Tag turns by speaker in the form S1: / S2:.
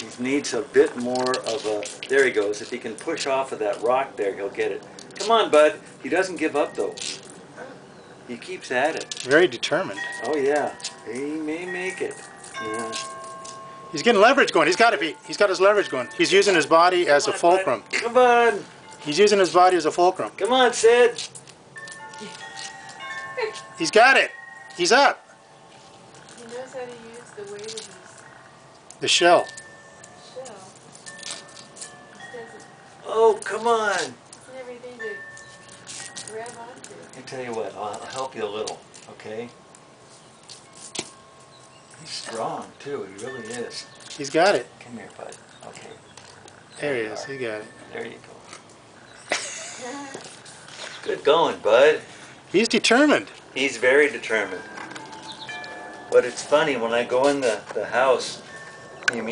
S1: He needs a bit more of a... There he goes. If he can push off of that rock there, he'll get it. Come on, bud. He doesn't give up, though. He keeps at it.
S2: Very determined.
S1: Oh, yeah. He may make it. Yeah.
S2: He's getting leverage going. He's got to be. He's got his leverage going. He's using his body as a fulcrum.
S1: Bud. Come on.
S2: He's using his body as a fulcrum.
S1: Come on, Sid.
S2: He's got it. He's up.
S3: He knows how to use the weight of his
S2: The shell.
S3: shell. He doesn't
S1: Oh, come on.
S3: everything to grab onto.
S1: I tell you what, I'll help you a little, okay? He's strong, too. He really is.
S2: He's got it.
S1: Come here, bud. Okay.
S2: There he is. He got it.
S1: There you go. Good going, bud.
S2: He's determined.
S1: He's very determined. But it's funny, when I go in the house, you meet